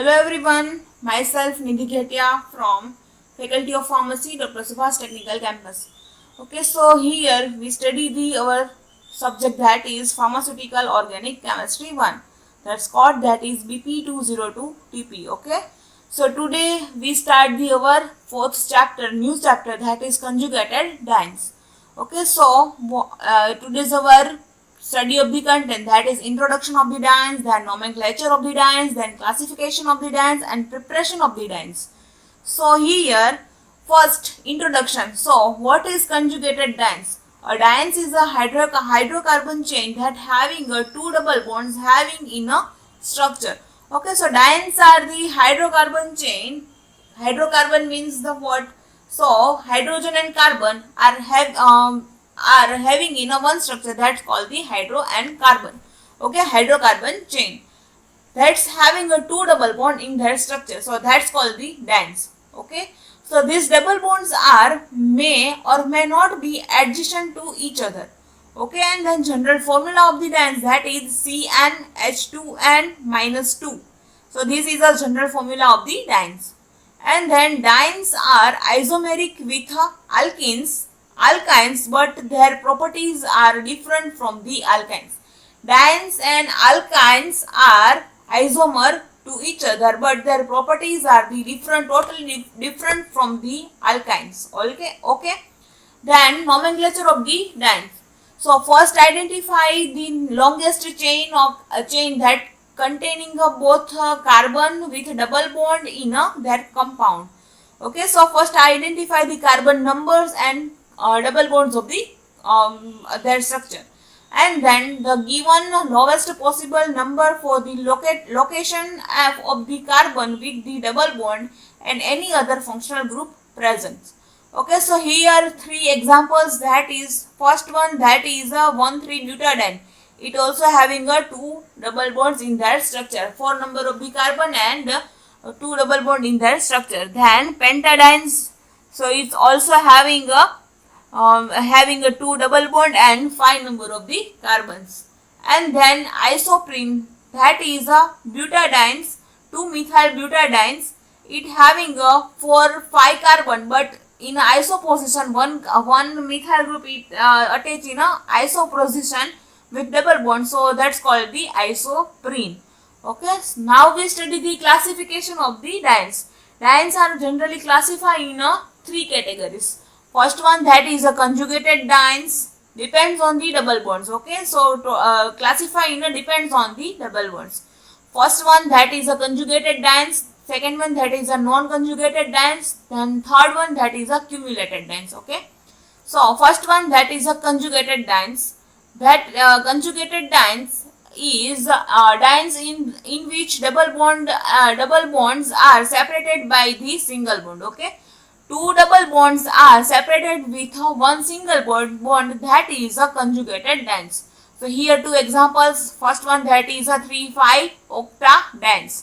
Hello everyone, myself Nidhi Ghetia from Faculty of Pharmacy, Dr. Subhas Technical Campus. Okay, so here we study our subject that is Pharmaceutical Organic Chemistry 1. That's called that is BP202 TP. Okay, so today we start our fourth chapter, new chapter that is conjugated dienes. Okay, so today's our study of the content, that is introduction of the dienes, then nomenclature of the dienes, then classification of the dienes and preparation of the dienes. So here first introduction. So what is conjugated dienes? A dienes is a hydrocarbon chain that having a two double bonds having in a structure. Okay, so dienes are the hydrocarbon chain. Hydrocarbon means the what? So hydrogen and carbon are having in a one structure, that's called the hydro and carbon. Okay, hydrocarbon chain that's having a two double bond in their structure, so that's called the dienes. Okay, so these double bonds are may or may not be adjacent to each other. Okay, and then general formula of the dienes, that is CnH2n minus 2. So this is a general formula of the dienes. And then dienes are isomeric with alkynes, but their properties are different from the alkynes. Dienes and alkynes are isomer to each other, but their properties are totally different from the alkynes. Okay. Then nomenclature of the dienes. So first identify the longest chain that containing both carbon with double bond in their compound. Okay, so first identify the carbon numbers and double bonds of the their structure, and then the given lowest possible number for the location of the carbon with the double bond and any other functional group present. Okay, so here three examples, that is first one, that is a 1,3-butadiene. It also having a two double bonds in their structure, 4 number of the carbon and two double bond in their structure. Then pentadienes, so it's also having a two double bond and 5 number of the carbons. And then isoprene, that is a butadienes, 2 methyl butadienes. It having a 4-5 carbon, but in iso position, one methyl group it attach in a iso position with double bond, so that's called the isoprene. Okay, now we study the classification of the dienes. Dienes are generally classified in three categories. First one, that is a conjugated dienes, depends on the double bonds. Okay, so classify in depends on the double bonds. First one, that is a conjugated dienes. Second one, that is a non-conjugated dienes. Then third one, that is a cumulated dienes. Okay, so first one, that is a conjugated dienes. That conjugated dienes is dienes in which double bonds are separated by the single bond. Okay, two double bonds are separated with one single bond, that is a conjugated dienes. So here two examples. First one, that is a 3,5 octadiene.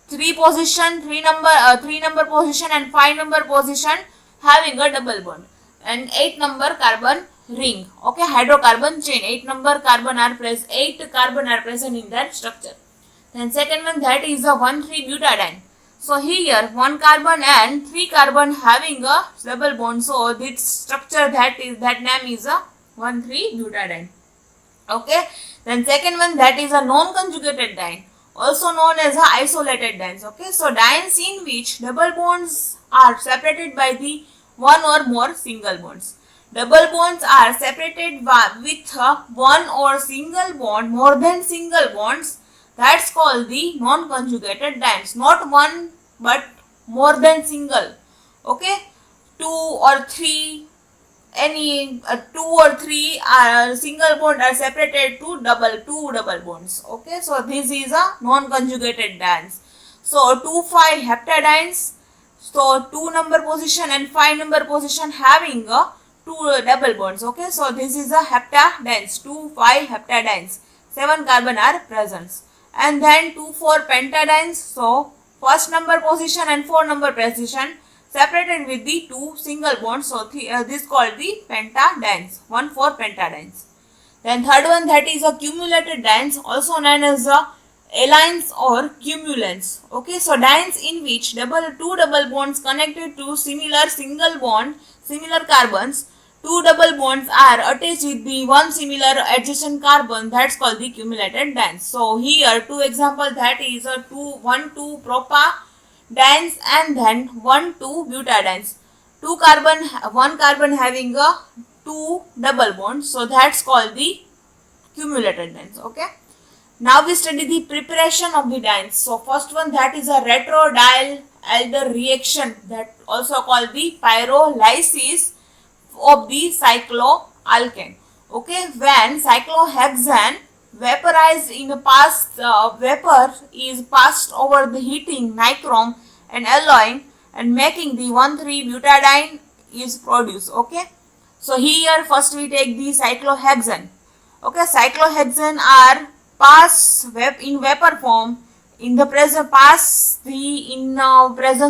3 number position and 5 number position having a double bond, and 8 number carbon ring. Okay, hydrocarbon chain, 8 carbon are present in that structure. Then second one, that is a 1,3-butadiene. So here 1 carbon and 3 carbon having a double bond, so this structure that name is a 1,3-butadiene. Okay, then second one, that is a non-conjugated diene, also known as a isolated dienes. Okay, so dienes in which double bonds are separated by the one or more single bonds. Double bonds are separated with one or single bond, more than single bonds, that's called the non-conjugated dienes. Not one but more than single. Okay, 2 or 3, any 2 or 3 single bond are separated to two double bonds. Okay, so this is a non-conjugated dienes. So 2,5 heptadienes, so 2 number position and 5 number position having a two double bonds. Okay, so this is a heptadienes, 2,5 heptadienes, 7 carbon are present. And then 2,4 pentadienes, so first number position and 4 number position separated with the two single bonds, so this called the pentadienes, 1,4 pentadienes. Then third one, that is a cumulated dienes, also known as a allynes or cumulants. Okay, so dienes in which two double bonds connected to similar carbons, two double bonds are attached with the one similar adjacent carbon, that's called the cumulated dienes. So here two examples, that is a 2 propa dienes and then 1,2 butadienes. One carbon having a two double bonds, so that's called the cumulated dienes. Okay. Now we study the preparation of the dienes. So first one, that is a retrodiol aldehyde reaction, that also called the pyrolysis of the cycloalkane. Okay, when cyclohexane vaporized in a vapor is passed over the heating nichrome and alloying and making the 1,3-butadiene is produced. Okay, so here first we take the cyclohexane. Okay, cyclohexane are in vapor form in the presence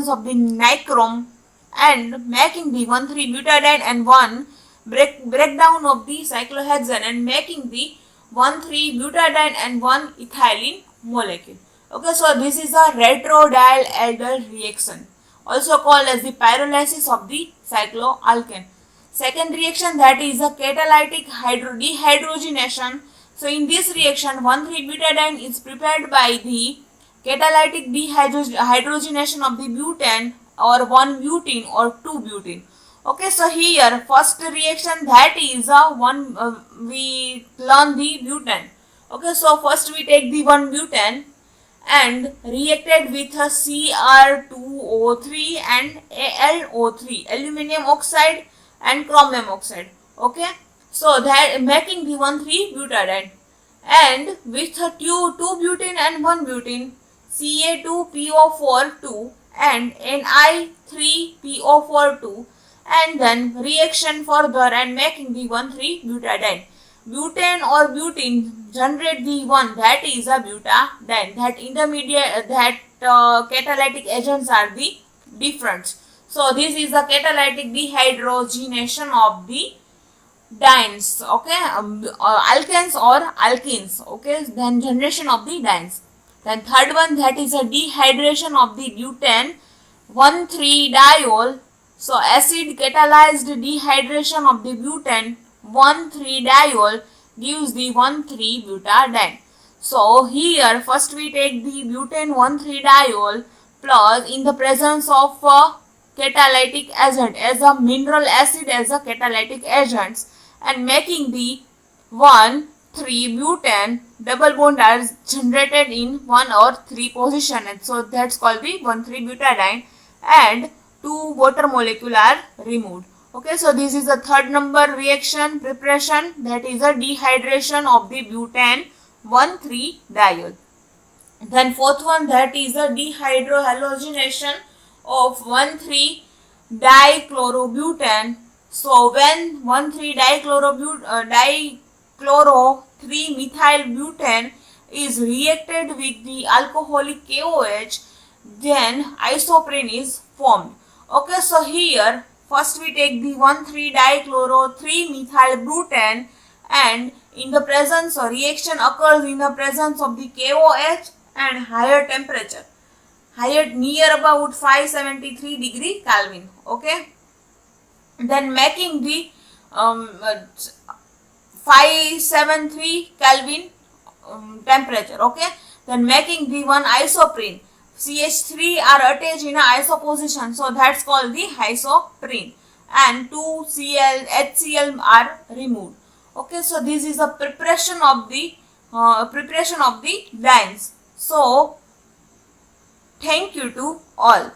of the nichrome and making the 1,3-butadiene and one breakdown of the cyclohexane and making the 1,3-butadiene and one ethylene molecule. Okay, so this is a retrodiol aldehyde reaction, also called as the pyrolysis of the cycloalkane. Second reaction, that is a catalytic dehydrogenation. So in this reaction, 1,3-butadiene is prepared by the catalytic dehydrogenation of the butane or 1-butene or 2-butene. Okay, so here first reaction, that is we learn the butane. Okay, so first we take the 1-butane and reacted with a Cr2O3 and AlO3, aluminium oxide and chromium oxide. Okay, so that making the 1,3-butadiene and with a 2-butene and 1-butene, Ca2PO4 and Ni3PO4 and then reaction further and making the 1,3-butadiene. Butane or butene generate the one, that is a butadiene. That intermediate catalytic agents are the different. So this is the catalytic dehydrogenation of the dienes. Okay, alkanes or alkenes. Okay, then generation of the dienes. Then third one, that is a dehydration of the butane 1,3-diol. So acid catalyzed dehydration of the butane 1,3-diol gives the 1,3-butadiene. So here first we take the butane 1,3-diol plus in the presence of catalytic agent as a mineral acid as a catalytic agents and making the 1,3-butane double bond are generated in 1 or 3 position, and so that's called the 1,3-butadiene and 2 water molecule are removed. Okay, so this is the third number reaction preparation, that is a dehydration of the butane 1,3-diol. Then fourth one, that is a dehydrohalogenation of 1,3-dichlorobutane. So when 1,3-dichloro-3-methyl-butane is reacted with the alcoholic KOH, then isoprene is formed. Okay, so here first we take the 1,3-dichloro-3-methyl-butane and in the presence or reaction occurs in the presence of the KOH and higher temperature, near about 573 degree Kelvin. Okay, then making the 573 Kelvin temperature. Okay, then making the one isoprene. CH3 are attached in a isoposition, so that's called the isoprene, and 2 HCl are removed. Okay, so this is the preparation of the dienes. So thank you to all.